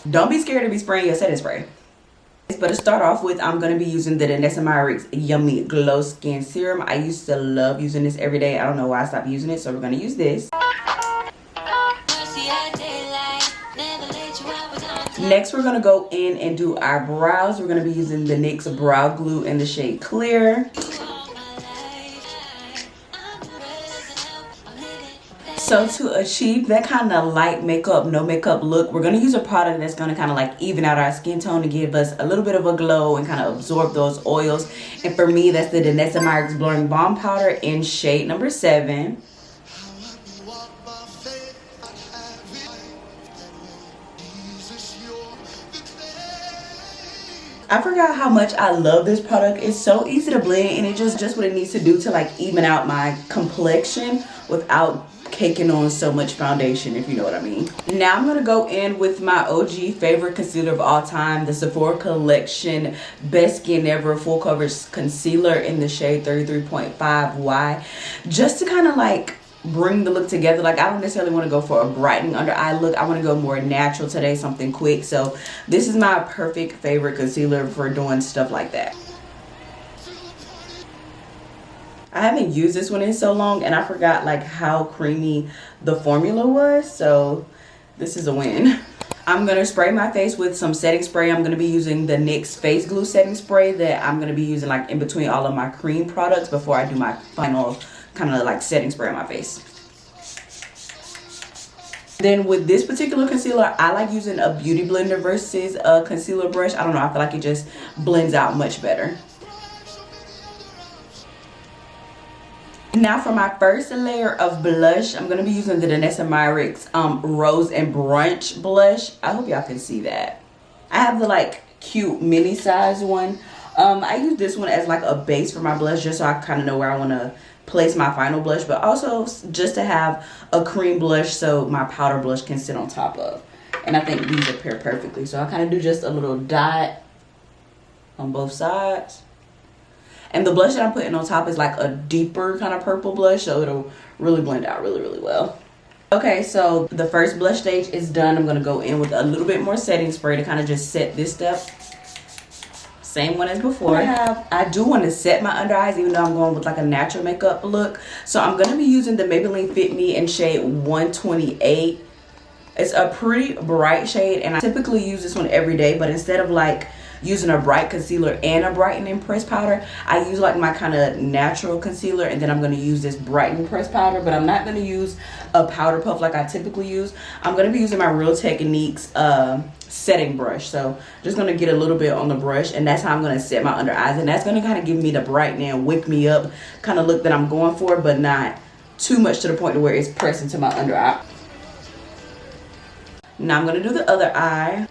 Don't be scared to be spraying your setting spray. But to start off with, I'm going to be using the Danessa Myricks Yummy Glow Skin Serum. I used to love using this every day. I don't know why I stopped using it, so we're going to use this. Next, we're going to go in and do our brows. We're going to be using the NYX Brow Glue in the shade Clear. So to achieve that kind of light makeup, no makeup look, we're going to use a product that's going to kind of like even out our skin tone and give us a little bit of a glow and kind of absorb those oils. And for me, that's the Danessa Myricks Blurring Balm Powder in shade number 7. I forgot how much I love this product. It's so easy to blend, and it just what it needs to do to like even out my complexion without caking on so much foundation, if you know what I mean. Now I'm gonna go in with my OG favorite concealer of all time, the Sephora Collection Best Skin Ever Full Coverage Concealer in the shade 33.5Y, just to kind of like bring the look together. Like, I don't necessarily want to go for a brightening under eye look. I want to go more natural today, something quick. So this is my perfect favorite concealer for doing stuff like that. I haven't used this one in so long, and I forgot like how creamy the formula was, so this is a win. I'm going to spray my face with some setting spray. I'm going to be using the NYX Face Glue setting spray that I'm going to be using like in between all of my cream products before I do my final kind of like setting spray on my face. Then with this particular concealer, I like using a beauty blender versus a concealer brush. I don't know, I feel like it just blends out much better. Now for my first layer of blush, I'm going to be using the Danessa Myricks Rose and Brunch blush. I hope y'all can see that. I have the like cute mini size one. I use this one as like a base for my blush just so I kind of know where I want to place my final blush, but also just to have a cream blush so my powder blush can sit on top of. And I think these will pair perfectly. So I kind of do just a little dot on both sides. And the blush that I'm putting on top is like a deeper kind of purple blush, so it'll really blend out really, really well. Okay, so the first blush stage is done. I'm going to go in with a little bit more setting spray to kind of just set this step. Same one as before. I do want to set my under eyes even though I'm going with like a natural makeup look. So I'm going to be using the Maybelline Fit Me in shade 128. It's a pretty bright shade, and I typically use this one every day, but instead of like using a bright concealer and a brightening pressed powder, I use like my kind of natural concealer, and then I'm going to use this brightening pressed powder. But I'm not going to use a powder puff like I typically use. I'm going to be using my Real Techniques setting brush. So just going to get a little bit on the brush, and that's how I'm going to set my under eyes, and that's going to kind of give me the brightening and wake me up kind of look that I'm going for, but not too much to the point to where it's pressing to my under eye. Now I'm going to do the other eye.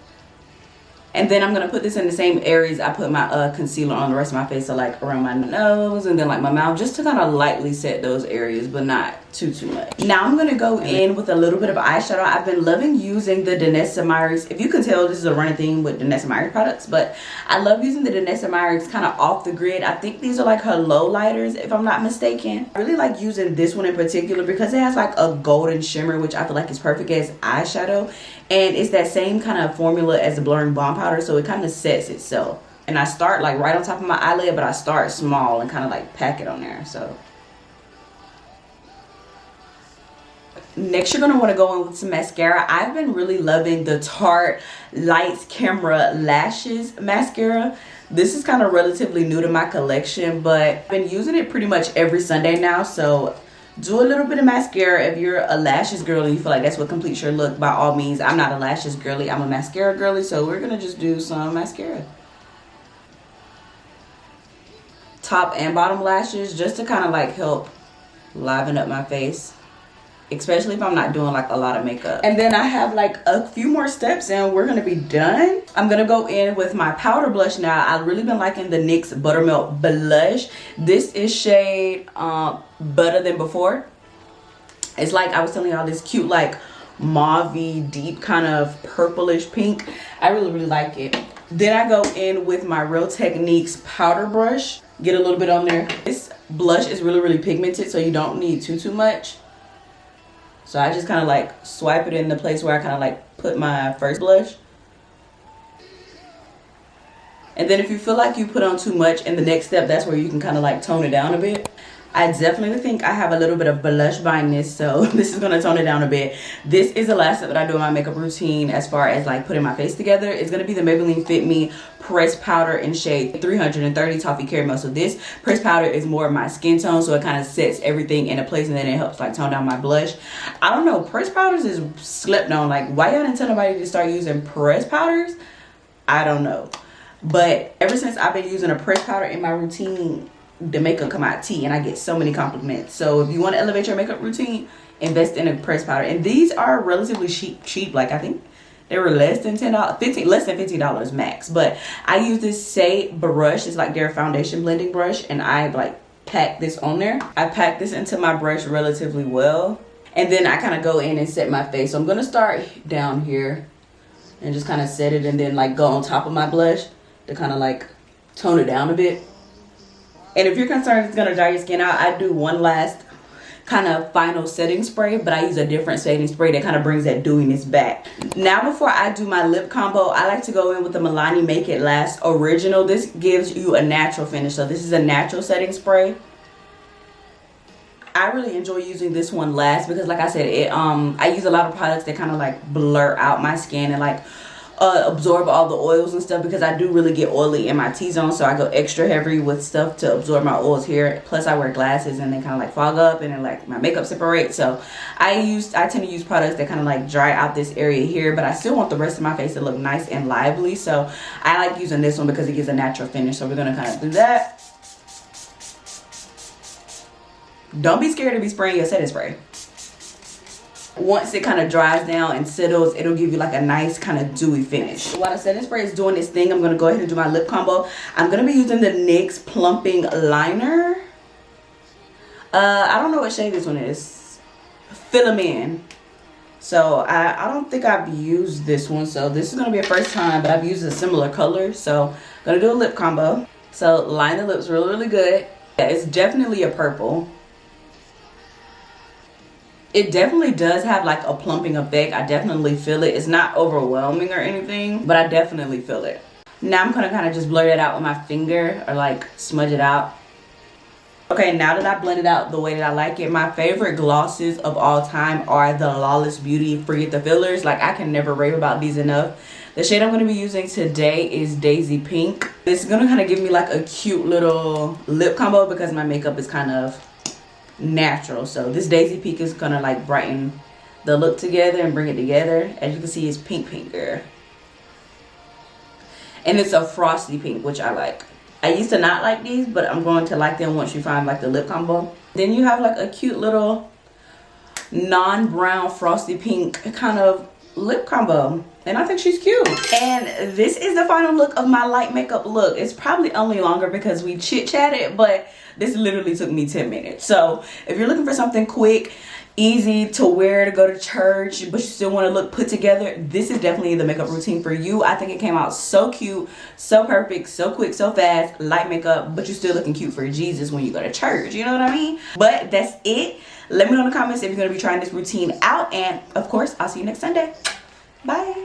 And then I'm going to put this in the same areas I put my concealer on the rest of my face. So like around my nose and then like my mouth, just to kind of lightly set those areas, but not too much. Now I'm going to go in with a little bit of eyeshadow. I've been loving using the Danessa Myricks. If you can tell, this is a running theme with Danessa Myricks products, but I love using the Danessa Myricks kind of off the grid. I think these are like her low lighters, if I'm not mistaken. I really like using this one in particular because it has like a golden shimmer, which I feel like is perfect as eyeshadow. And it's that same kind of formula as the blurring balm powder, so it kind of sets itself. And I start like right on top of my eyelid, but I start small and kind of like pack it on there. So next, you're going to want to go in with some mascara. I've been really loving the Tarte Lights Camera Lashes mascara. This is kind of relatively new to my collection, but I've been using it pretty much every Sunday now. So do a little bit of mascara. If you're a lashes girl and you feel like that's what completes your look, by all means. I'm not a lashes girly, I'm a mascara girly, so we're gonna just do some mascara. Top and bottom lashes, just to kind of like help liven up my face, especially if I'm not doing like a lot of makeup. And then I have like a few more steps and we're gonna be done. I'm gonna go in with my powder blush now. I've really been liking the NYX Buttermilk Blush. This is shade Better Than Before. It's like I was telling y'all, this cute like mauve-y deep kind of purplish pink. I really like it. Then I go in with my Real Techniques powder brush, get a little bit on there. This blush is really pigmented, so you don't need too much. So I just kind of like swipe it in the place where I kind of like put my first blush. And then if you feel like you put on too much in the next step, that's where you can kind of like tone it down a bit. I definitely think I have a little bit of blush blindness, so this is going to tone it down a bit. This is the last step that I do in my makeup routine as far as like putting my face together. It's going to be the Maybelline Fit Me pressed powder in shade 330 Toffee Caramel. So this pressed powder is more of my skin tone, so it kind of sets everything into place, and then it helps like tone down my blush. I don't know, pressed powders is slept on. Like, why y'all didn't tell nobody to start using pressed powders? I don't know. But ever since I've been using a pressed powder in my routine, the makeup come out tea, and I get so many compliments. So if you want to elevate your makeup routine, invest in a pressed powder. And these are relatively cheap. Like, I think they were less than $10, less than $15 max. But I use this Say brush. It's like their foundation blending brush, and I like pack this on there. I pack this into my brush relatively well, and then I kind of go in and set my face. So I'm gonna start down here and just kind of set it, and then like go on top of my blush to kind of like tone it down a bit. And if you're concerned it's gonna dry your skin out, I do one last kind of final setting spray, but I use a different setting spray that kind of brings that dewiness back. Now before I do my lip combo, I like to go in with the Milani Make It Last Original. This gives you a natural finish, so this is a natural setting spray. I really enjoy using this one last because, like I said, I use a lot of products that kind of like blur out my skin and like absorb all the oils and stuff, because I do really get oily in my T-zone, so I go extra heavy with stuff to absorb my oils here. Plus I wear glasses and they kind of like fog up, and then like my makeup separates. So I tend to use products that kind of like dry out this area here, but I still want the rest of my face to look nice and lively. So I like using this one because it gives a natural finish. So we're gonna kind of do that. Don't be scared to be spraying your setting spray. Once it kind of dries down and settles, it'll give you like a nice kind of dewy finish. While the setting spray is doing this thing, I'm going to go ahead and do my lip combo. I'm going to be using the NYX Plumping Liner. I don't know what shade this one is. Fill 'em in. So I don't think I've used this one. So this is going to be a first time, but I've used a similar color. So I'm going to do a lip combo. So line the lips really, really good. Yeah, it's definitely a purple. It definitely does have like a plumping effect. I definitely feel it. It's not overwhelming or anything, but I definitely feel it. Now I'm gonna kind of just blur it out with my finger or like smudge it out. Okay, now that I blend it out the way that I like it, my favorite glosses of all time are the Lawless Beauty Forget the Fillers. Like, I can never rave about these enough. The shade I'm going to be using today is Daisy Pink. This is going to kind of give me like a cute little lip combo because my makeup is kind of natural. So this Daisy Pink is gonna like brighten the look together and bring it together. As you can see, it's pink girl, and it's a frosty pink, which I like. I used to not like these, but I'm going to like them once you find like the lip combo. Then you have like a cute little non-brown frosty pink kind of lip combo, and I think she's cute. And this is the final look of my light makeup look. It's probably only longer because we chit-chatted, but this literally took me 10 minutes. So if you're looking for something quick, easy to wear to go to church, but you still want to look put together, this is definitely the makeup routine for you. I think it came out so cute, so perfect, so quick, so fast. Light makeup, but you're still looking cute for Jesus when you go to church, you know what I mean? But that's it. Let me know in the comments if you're going to be trying this routine out, and of course I'll see you next Sunday. Bye.